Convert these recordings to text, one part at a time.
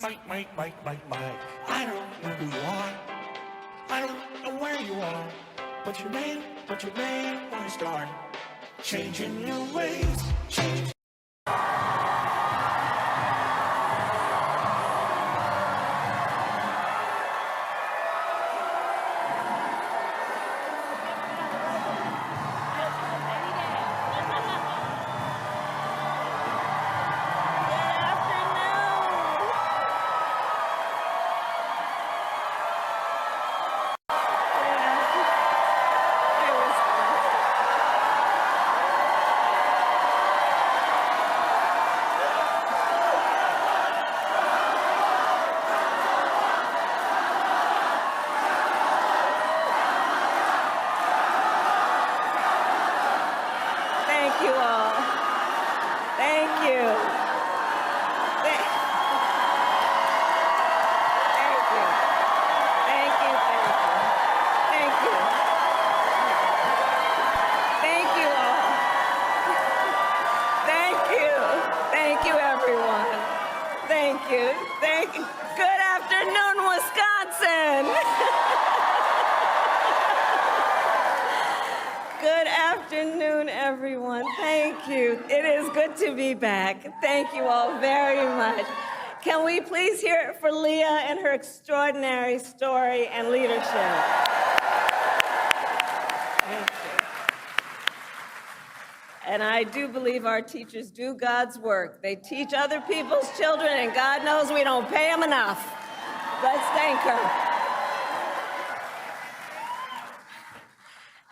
Mike. I don't know who you are. I don't know where you are. But you may want to start changing your ways. Change. To be back. Thank you all very much. Can we please hear it for Leah and her extraordinary story and leadership? Thank you. And I do believe our teachers do God's work. They teach other people's children, and God knows we don't pay them enough. Let's thank her.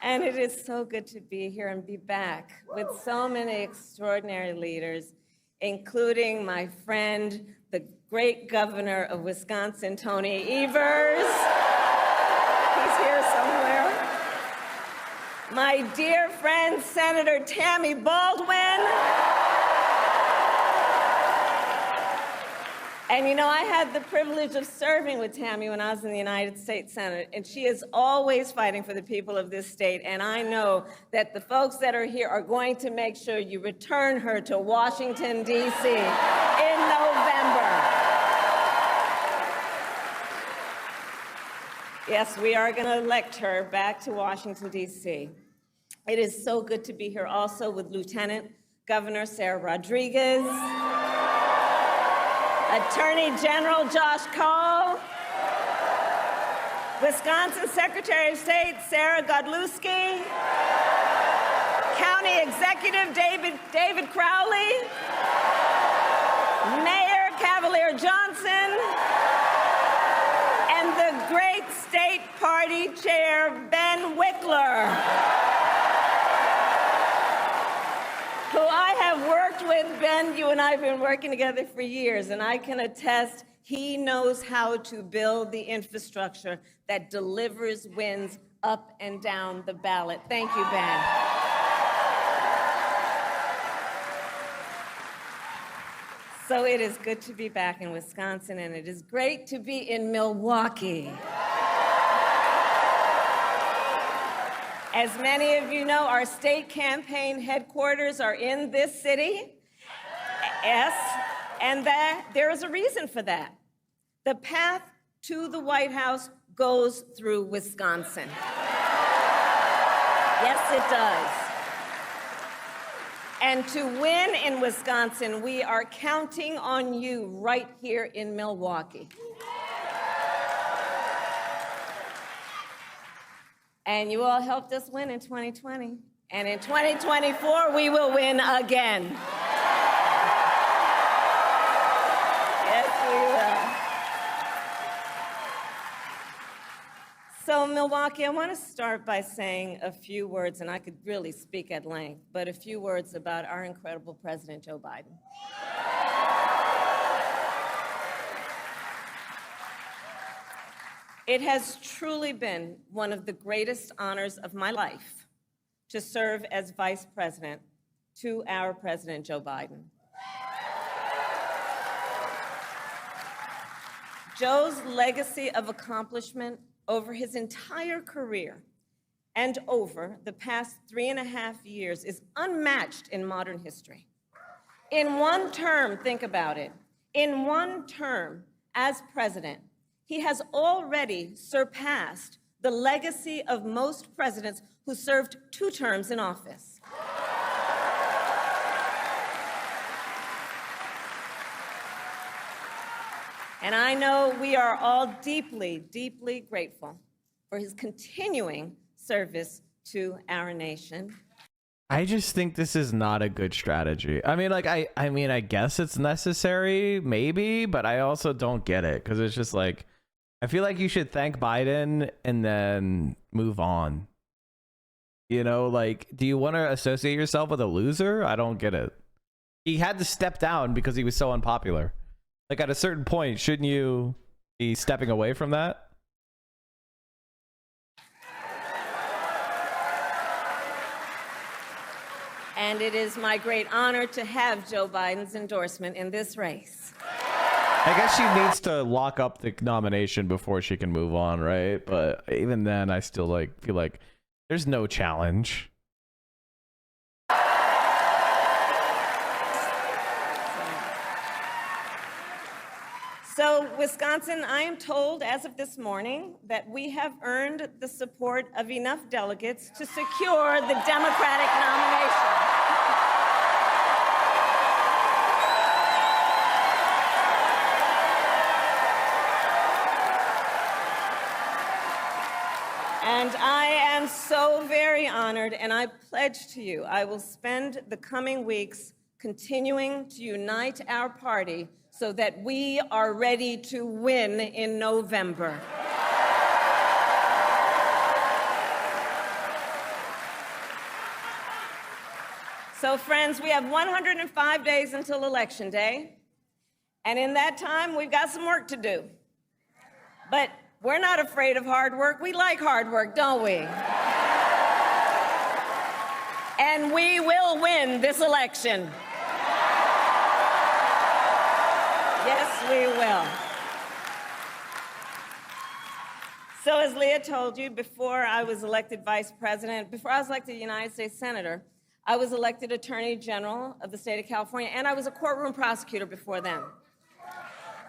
And it is so good to be here and be back with so many extraordinary leaders, including my friend, the great governor of Wisconsin, Tony Evers. He's here somewhere. My dear friend, Senator Tammy Baldwin. And you know, I had the privilege of serving with Tammy when I was in the United States Senate, and she is always fighting for the people of this state, and I know that the folks that are here are going to make sure you return her to Washington, D.C. in November. Yes, we are going to elect her back to Washington, D.C. It is so good to be here also with Lieutenant Governor Sarah Rodriguez, Attorney General Josh Kaul, Wisconsin Secretary of State Sarah Godlewski, County Executive David Crowley, Mayor Cavalier Johnson, and the great State Party Chair Ben Wickler, who I have worked with. Ben, you and I have been working together for years, and I can attest he knows how to build the infrastructure that delivers wins up and down the ballot. Thank you, Ben. So it is good to be back in Wisconsin, and it is great to be in Milwaukee. As many of you know, our state campaign headquarters are in this city. Yes, and there is a reason for that. The path to the White House goes through Wisconsin. Yes, it does. And to win in Wisconsin, we are counting on you right here in Milwaukee. And you all helped us win in 2020. And in 2024, we will win again. Yes, we will. So, Milwaukee, I want to start by saying a few words, and I could really speak at length, but a few words about our incredible President Joe Biden. It has truly been one of the greatest honors of my life to serve as Vice President to our President Joe Biden. Joe's legacy of accomplishment over his entire career and over the past 3.5 years is unmatched in modern history. In one term, think about it. In one term, as president, he has already surpassed the legacy of most presidents who served 2 terms in office. And I know we are all deeply, deeply grateful for his continuing service to our nation. I just think this is not a good strategy. I mean, like, I mean, I guess it's necessary, maybe, but I also don't get it because it's just like, I feel like you should thank Biden and then move on. You know, like, do you want to associate yourself with a loser? I don't get it. He had to step down because he was so unpopular. Like, at a certain point, shouldn't you be stepping away from that? And it is my great honor to have Joe Biden's endorsement in this race. I guess she needs to lock up the nomination before she can move on, right? But even then, I still like feel like there's no challenge. So, Wisconsin, I am told as of this morning that we have earned the support of enough delegates to secure the Democratic nomination. And I am so very honored, and I pledge to you, I will spend the coming weeks continuing to unite our party so that we are ready to win in November. So, friends, we have 105 days until Election Day, and in that time, we've got some work to do. But we're not afraid of hard work. We like hard work, don't we? And we will win this election. Yes, we will. So as Leah told you, before I was elected vice president, before I was elected United States Senator, I was elected Attorney General of the state of California, and I was a courtroom prosecutor before then.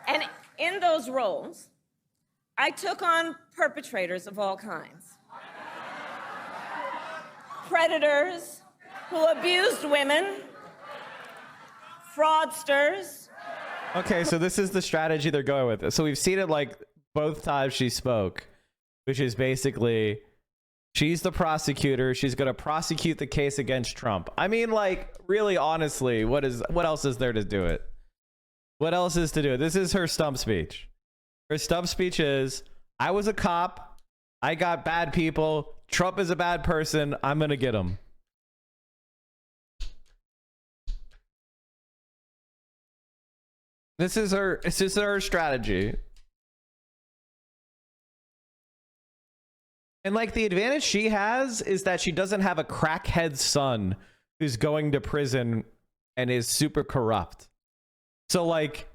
And in those roles, I took on perpetrators of all kinds. Predators who abused women, fraudsters. Okay, so this is the strategy they're going with. So we've seen it like both times she spoke, which is basically she's the prosecutor. She's going to prosecute the case against Trump. I mean, like, really, honestly, what else is there to do it? What else is to do it? This is her stump speech. Her stump speech is, I was a cop. I got bad people. Trump is a bad person. I'm going to get him. This is her strategy. And like the advantage she has is that she doesn't have a crackhead son who's going to prison and is super corrupt. So like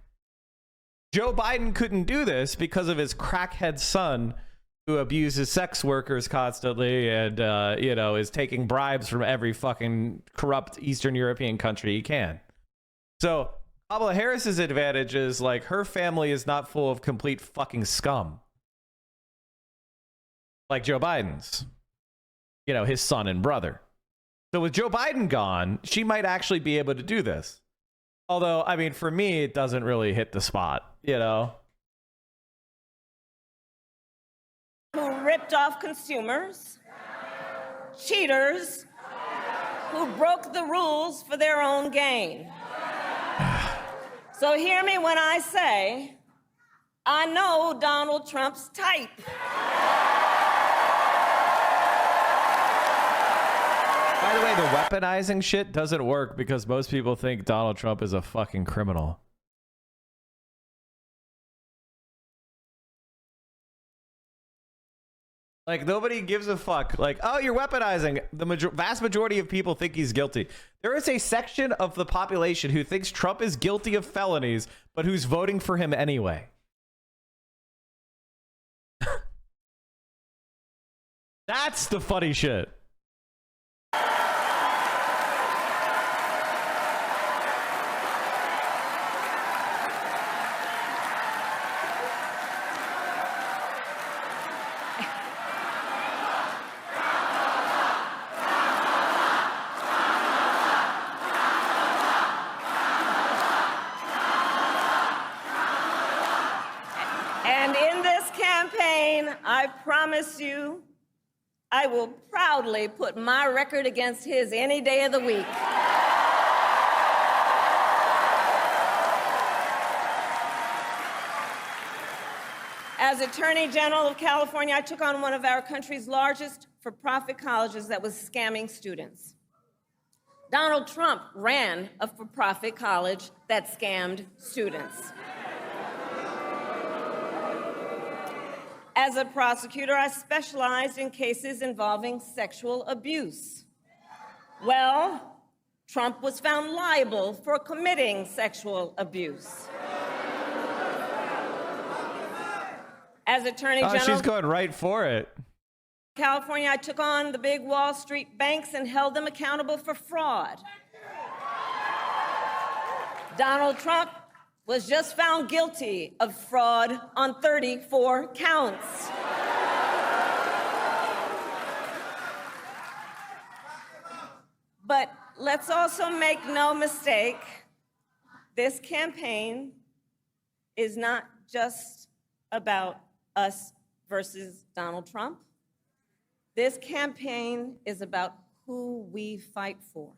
Joe Biden couldn't do this because of his crackhead son who abuses sex workers constantly and you know, is taking bribes from every fucking corrupt Eastern European country he can. So Kamala Harris's advantage is like her family is not full of complete fucking scum. Like Joe Biden's, you know, his son and brother. So with Joe Biden gone, she might actually be able to do this. Although, I mean, for me, it doesn't really hit the spot, you know? Who ripped off consumers, cheaters, who broke the rules for their own gain. So hear me when I say, I know Donald Trump's type. By the way, the weaponizing shit doesn't work because most people think Donald Trump is a fucking criminal. Like, nobody gives a fuck. Like, oh, you're weaponizing. The vast majority of people think he's guilty. There is a section of the population who thinks Trump is guilty of felonies, but who's voting for him anyway. That's the funny shit. And in this campaign, I promise you, I will proudly put my record against his any day of the week. As Attorney General of California, I took on one of our country's largest for-profit colleges that was scamming students. Donald Trump ran a for-profit college that scammed students. As a prosecutor, I specialized in cases involving sexual abuse. Well, Trump was found liable for committing sexual abuse. As Attorney General, she's going right for it. California, I took on the big Wall Street banks and held them accountable for fraud. Donald Trump was just found guilty of fraud on 34 counts. But let's also make no mistake, this campaign is not just about us versus Donald Trump. This campaign is about who we fight for.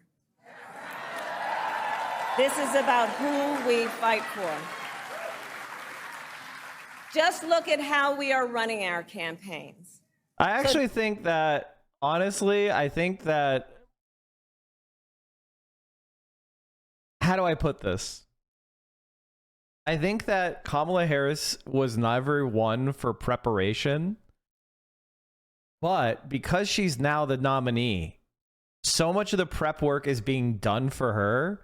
This is about who we fight for. Just look at how we are running our campaigns. I actually think that, honestly, I think that, how do I put this? I think that Kamala Harris was never one for preparation, but because she's now the nominee, so much of the prep work is being done for her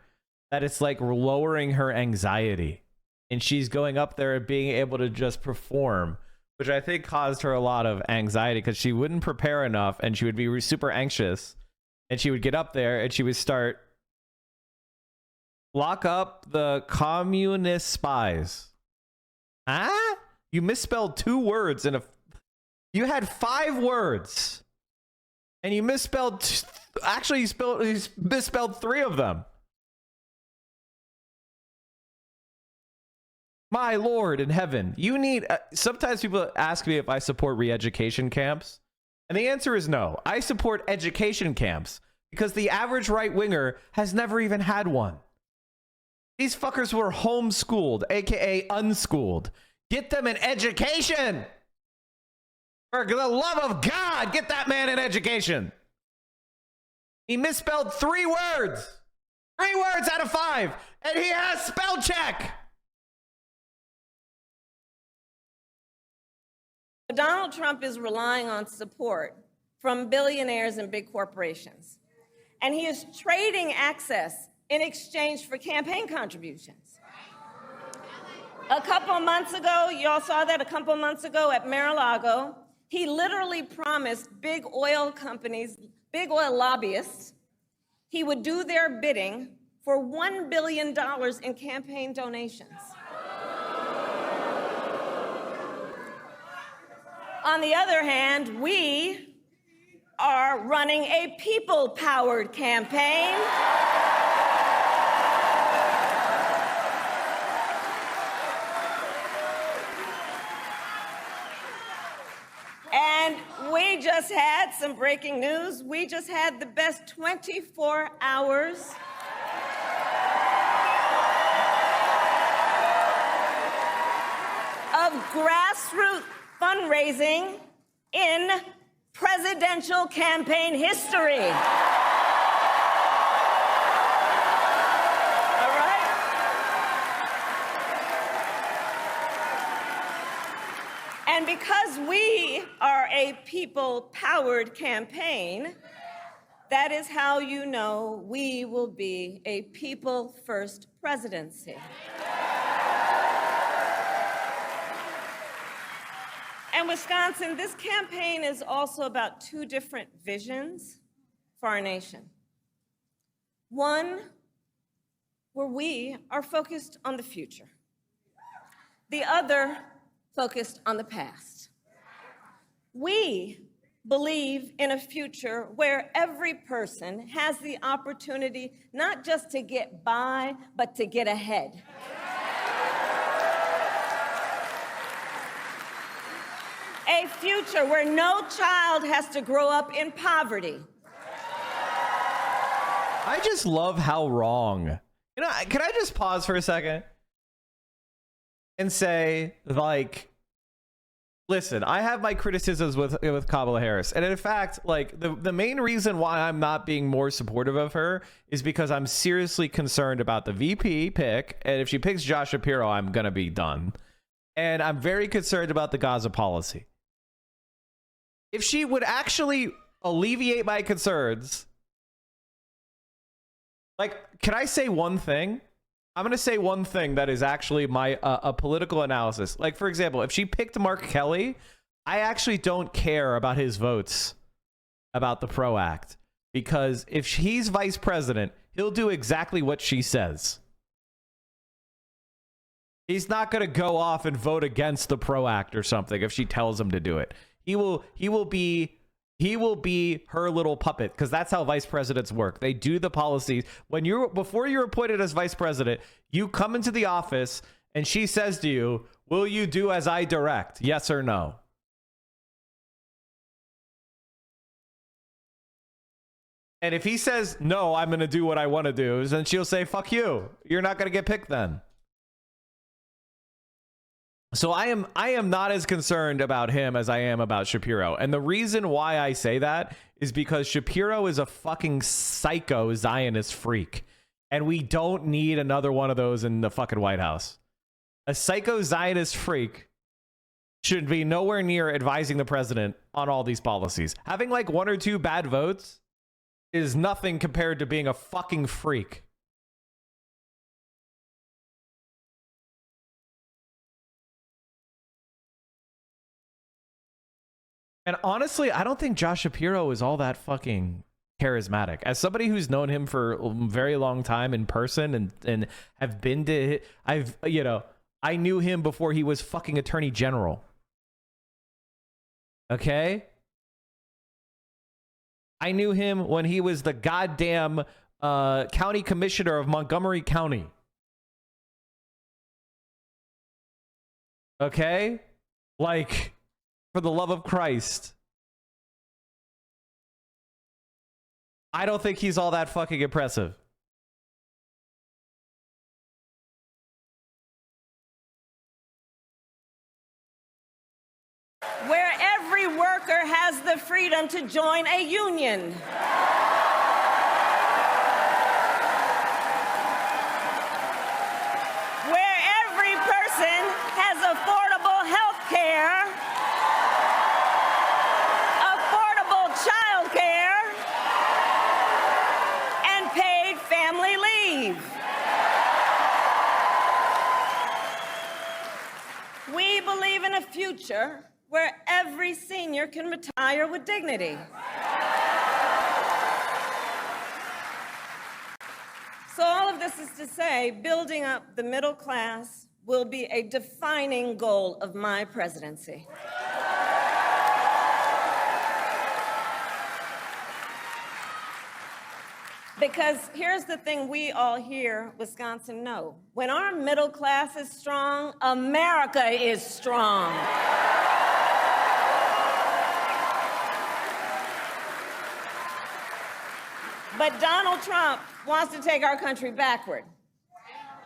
that it's like lowering her anxiety. And she's going up there and being able to just perform, which I think caused her a lot of anxiety because she wouldn't prepare enough and she would be super anxious. And she would get up there and she would start, lock up the communist spies. Huh? You misspelled 2 words in a... You had 5 words. And you misspelled... Actually, you misspelled 3 of them. My Lord in heaven. You need... sometimes people ask me if I support re-education camps. And the answer is no. I support education camps because the average right-winger has never even had one. These fuckers were homeschooled, aka unschooled. Get them an education. For the love of God, get that man an education. He misspelled 3 words. 3 words out of 5. And he has spell check. Donald Trump is relying on support from billionaires and big corporations. And he is trading access in exchange for campaign contributions. A couple months ago, y'all saw that a couple months ago at Mar-a-Lago, he literally promised big oil companies, big oil lobbyists, he would do their bidding for $1 billion in campaign donations. On the other hand, we are running a people-powered campaign. And we just had some breaking news. We just had the best 24 hours of grassroots fundraising in presidential campaign history. All right? And because we are a people-powered campaign, that is how you know we will be a people-first presidency. And Wisconsin, this campaign is also about 2 different visions for our nation. One, where we are focused on the future. The other, focused on the past. We believe in a future where every person has the opportunity not just to get by, but to get ahead. a future where no child has to grow up in poverty. I just love how wrong. You know, can I just pause for a second and say, like, listen, I have my criticisms with Kamala Harris. And in fact, like, the main reason why I'm not being more supportive of her is because I'm seriously concerned about the VP pick. And if she picks Josh Shapiro, I'm going to be done. And I'm very concerned about the Gaza policy. If she would actually alleviate my concerns, like, can I say one thing? I'm going to say one thing that is actually my a political analysis. Like, for example, if she picked Mark Kelly, I actually don't care about his votes about the PRO Act. Because if he's vice president, he'll do exactly what she says. He's not going to go off and vote against the PRO Act or something if she tells him to do it. He will be her little puppet, because that's how vice presidents work. They do the policies. Before you're appointed as vice president, you come into the office and she says to you, will you do as I direct? Yes or no? And if he says, no, I'm going to do what I want to do, then she'll say, fuck you. You're not going to get picked then. So I am not as concerned about him as I am about Shapiro. And the reason why I say that is because Shapiro is a fucking psycho Zionist freak. And we don't need another one of those in the fucking White House. A psycho Zionist freak should be nowhere near advising the president on all these policies. Having like one or two bad votes is nothing compared to being a fucking freak. And honestly, I don't think Josh Shapiro is all that fucking charismatic. As somebody who's known him for a very long time in person and have been to, I knew him before he was fucking attorney general. Okay? I knew him when he was the goddamn county commissioner of Montgomery County. Okay? Like, for the love of Christ. I don't think he's all that fucking impressive. Where every worker has the freedom to join a union. Where every person has affordable health care, affordable child care, and paid family leave. We believe in a future where every senior can retire with dignity. So all of this is to say, building up the middle class will be a defining goal of my presidency. Because here's the thing we all here, Wisconsin, know. When our middle class is strong, America is strong. But Donald Trump wants to take our country backward.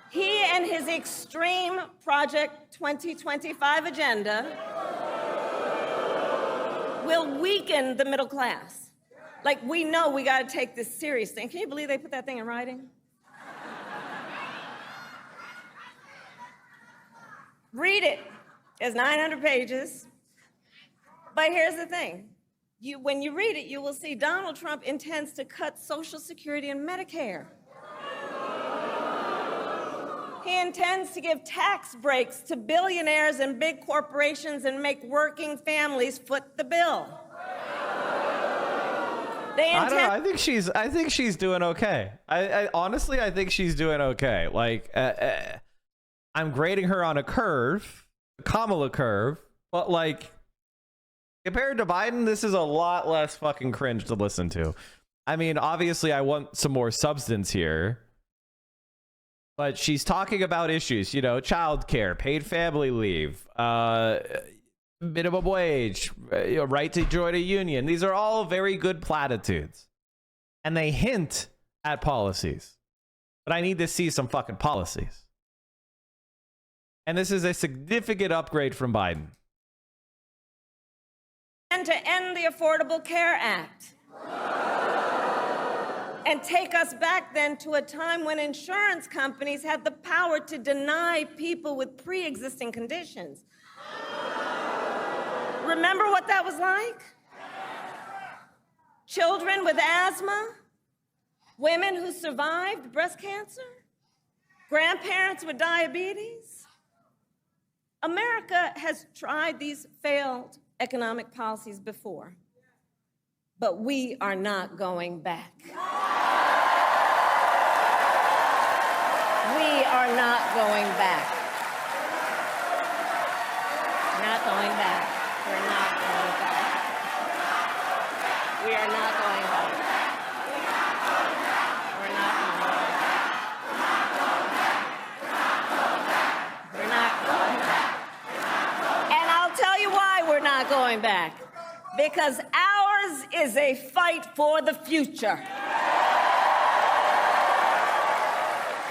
He and his extreme Project 2025 agenda will weaken the middle class. Like, we know we got to take this seriously. And can you believe they put that thing in writing? Read it. It's 900 pages. But here's the thing. When you read it, you will see Donald Trump intends to cut Social Security and Medicare. He intends to give tax breaks to billionaires and big corporations and make working families foot the bill. I think she's doing okay. I honestly, I think she's doing okay. Like, I'm grading her on a curve, Kamala curve, but like, compared to Biden, this is a lot less fucking cringe to listen to. I mean, obviously, I want some more substance here. But she's talking about issues, childcare, paid family leave, minimum wage, right to join a union. These are all very good platitudes. And they hint at policies. But I need to see some fucking policies. And this is a significant upgrade from Biden. And to end the Affordable Care Act. And take us back then to a time when insurance companies had the power to deny people with pre-existing conditions. Remember what that was like? Children with asthma, women who survived breast cancer, grandparents with diabetes. America has tried these failed economic policies before, but we are not going back. We are not going back. Not going back. We're not going back. We are not going back. We're not going back. We're not going back. And I'll tell you why we're not going back. Because ours is a fight for the future.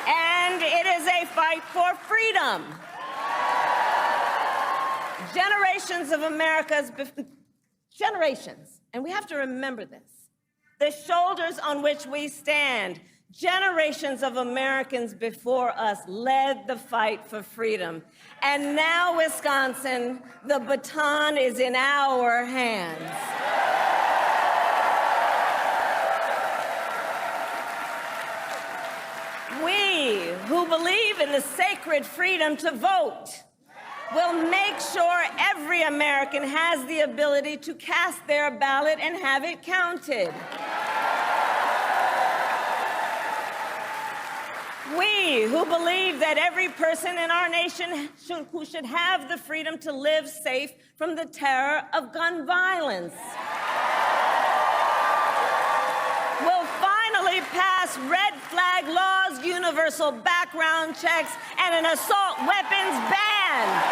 And it is a fight for freedom. Generations of America's, generations, and we have to remember this, the shoulders on which we stand, generations of Americans before us led the fight for freedom. And now, Wisconsin, the baton is in our hands. We who believe in the sacred freedom to vote will make sure every American has the ability to cast their ballot and have it counted. We who believe that every person in our nation should have the freedom to live safe from the terror of gun violence will finally pass red flag laws, universal background checks, and an assault weapons ban.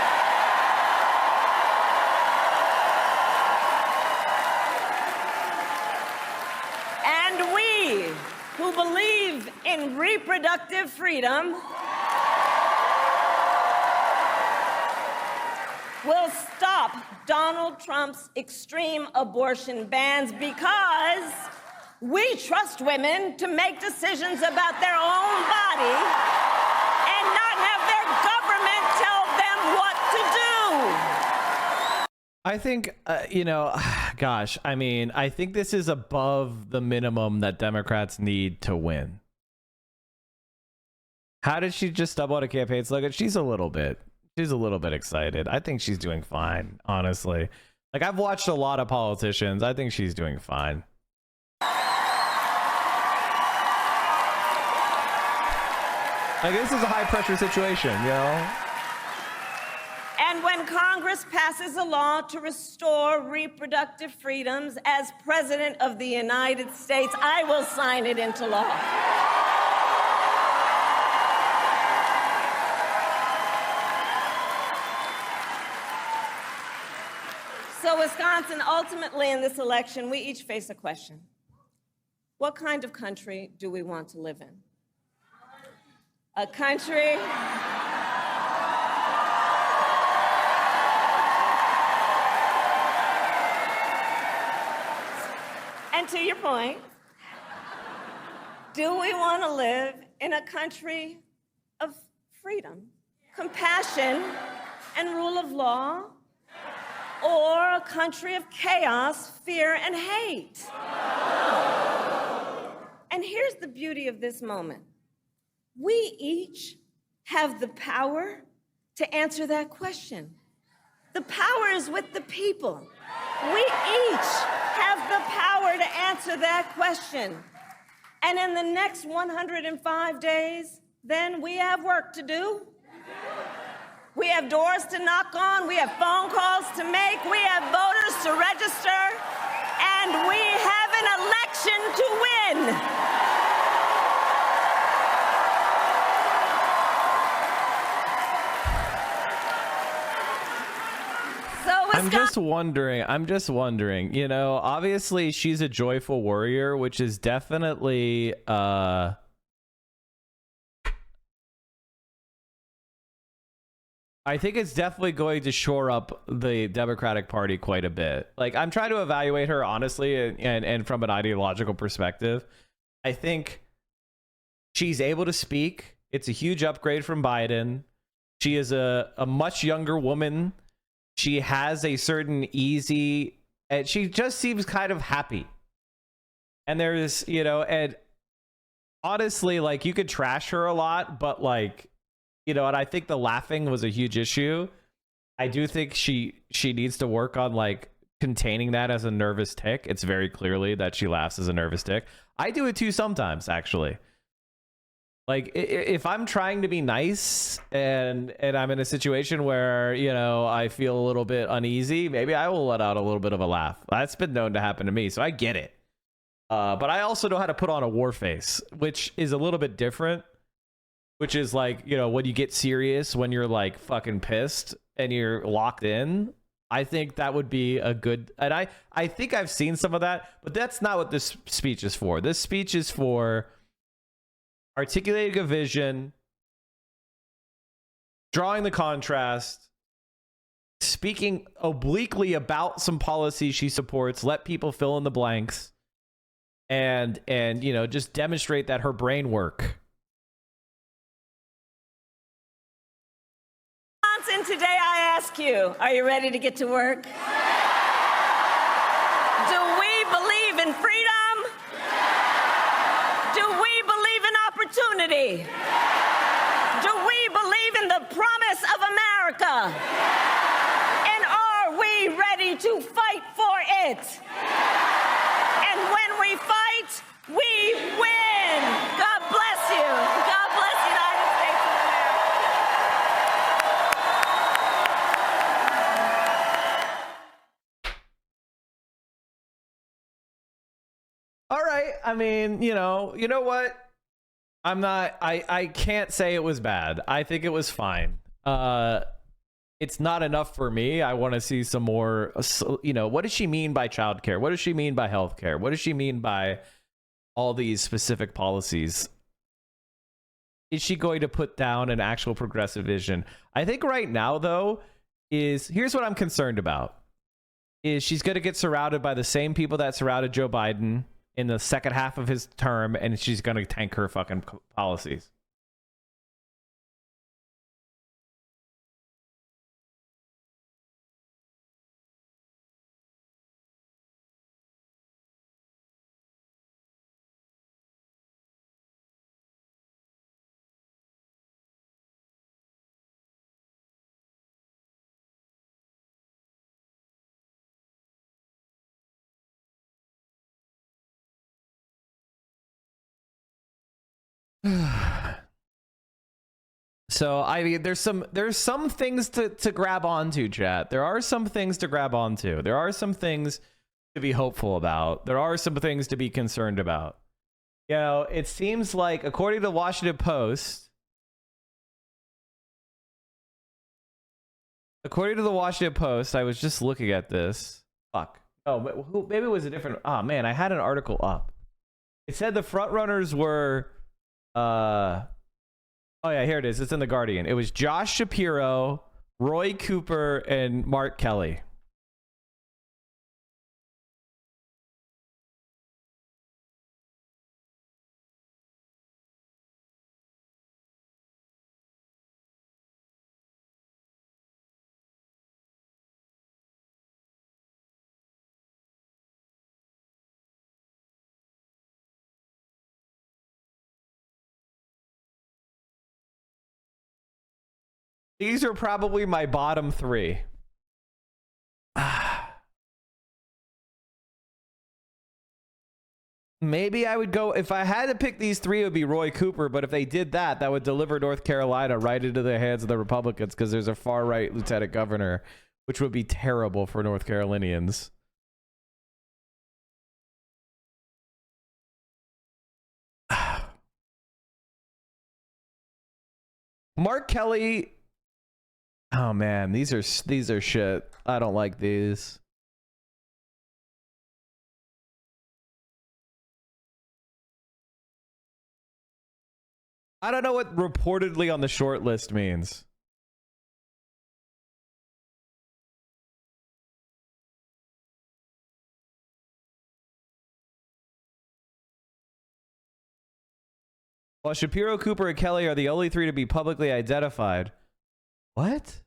And we who believe in reproductive freedom will stop Donald Trump's extreme abortion bans because we trust women to make decisions about their own body and not have their government tell them what to do. I think, gosh, I mean, I think this is above the minimum that Democrats need to win. How did she just stumble out a campaign slogan? She's a little bit excited. I think she's doing fine, honestly. Like, I've watched a lot of politicians. I think she's doing fine. Like, this is a high pressure situation, you know? And when Congress passes a law to restore reproductive freedoms, as President of the United States, I will sign it into law. So, Wisconsin, ultimately in this election, we each face a question. What kind of country do we want to live in? A country and to your point, do we want to live in a country of freedom, compassion, and rule of law, or a country of chaos, fear, and hate? And here's the beauty of this moment. We each have the power to answer that question. The power is with the people. We each have the power to answer that question. And in the next 105 days, then we have work to do. We have doors to knock on, we have phone calls to make, we have voters to register, and we have an election to win. So, Wisconsin. I'm just wondering, you know, obviously she's a joyful warrior, which is definitely I think it's definitely going to shore up the Democratic Party quite a bit. Like, I'm trying to evaluate her honestly and from an ideological perspective. I think she's able to speak. It's a huge upgrade from Biden. She is a much younger woman. She has a certain easy, and she just seems kind of happy. And there's, you know, and honestly, like, you could trash her a lot, but like, you know, and I think the laughing was a huge issue. I do think she needs to work on like containing that as a nervous tick. It's very clearly that she laughs as a nervous tick. I do it too sometimes, actually. Like, if I'm trying to be nice and I'm in a situation where, you know, I feel a little bit uneasy, maybe I will let out a little bit of a laugh. That's been known to happen to me, so I get it. But I also know how to put on a war face, which is a little bit different. Which is like, you know, when you get serious, when you're like fucking pissed and you're locked in. I think that would be a good, and I think I've seen some of that, but that's not what this speech is for. This speech is for articulating a vision, drawing the contrast, speaking obliquely about some policies she supports, let people fill in the blanks, and you know, just demonstrate that her brain work. Today I ask you, are you ready to get to work? Do we believe in freedom? Do we believe in opportunity? Do we believe in the promise of America? And are we ready to fight for it? And when we fight, we win. God bless you. God bless the United States of America. All right. I mean, you know what? I can't say it was bad. I think it was fine. It's not enough for me. I want to see some more, you know, what does she mean by childcare? What does she mean by healthcare? What does she mean by all these specific policies? Is she going to put down an actual progressive vision? I think right now, though, here's what I'm concerned about. Is she's going to get surrounded by the same people that surrounded Joe Biden in the second half of his term, and she's going to tank her fucking policies. So I mean, there's some things to grab onto, chat. There are some things to grab onto. There are some things to be hopeful about. There are some things to be concerned about. You know, it seems like, according to the Washington Post, I was just looking at this. Fuck. Oh, maybe it was a different. Oh man, I had an article up. It said the front runners were. Oh yeah, here it is. It's in The Guardian. It was Josh Shapiro, Roy Cooper, and Mark Kelly. These are probably my bottom three. Maybe I would go, if I had to pick these three, it would be Roy Cooper. But if they did that, that would deliver North Carolina right into the hands of the Republicans, because there's a far right lieutenant governor, which would be terrible for North Carolinians. Mark Kelly, Oh man, these are shit. I don't like these. I don't know what reportedly on the short list means. While Shapiro, Cooper, and Kelly are the only three to be publicly identified. What?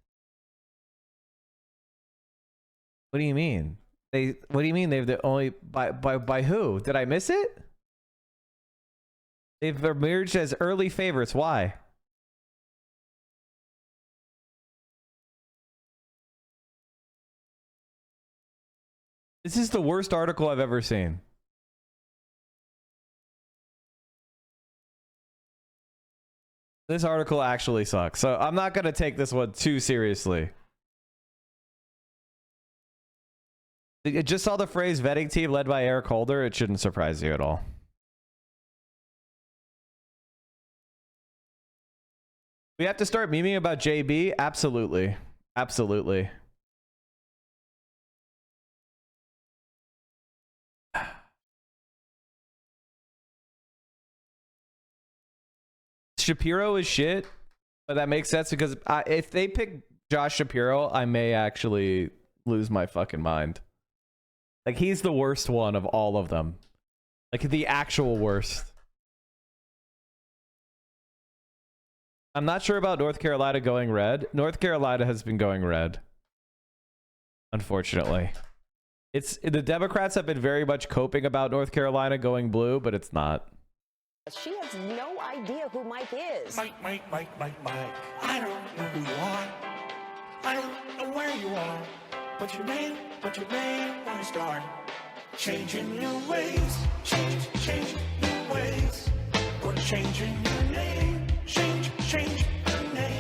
What do you mean? What do you mean they've the only by who? Did I miss it? They've emerged as early favorites. Why? This is the worst article I've ever seen. This article actually sucks. So I'm not going to take this one too seriously. I just saw the phrase vetting team led by Eric Holder. It shouldn't surprise you at all. We have to start memeing about JB? Absolutely. Absolutely. Shapiro is shit, but that makes sense because if they pick Josh Shapiro, I may actually lose my fucking mind. Like, he's the worst one of all of them. Like, the actual worst. I'm not sure about North Carolina going red. North Carolina has been going red, unfortunately. The Democrats have been very much coping about North Carolina going blue, but it's not. She has no idea who Mike is. Mike. I don't know who you are. I don't know where you are. But you may want to start changing your ways. Change new ways. We're changing your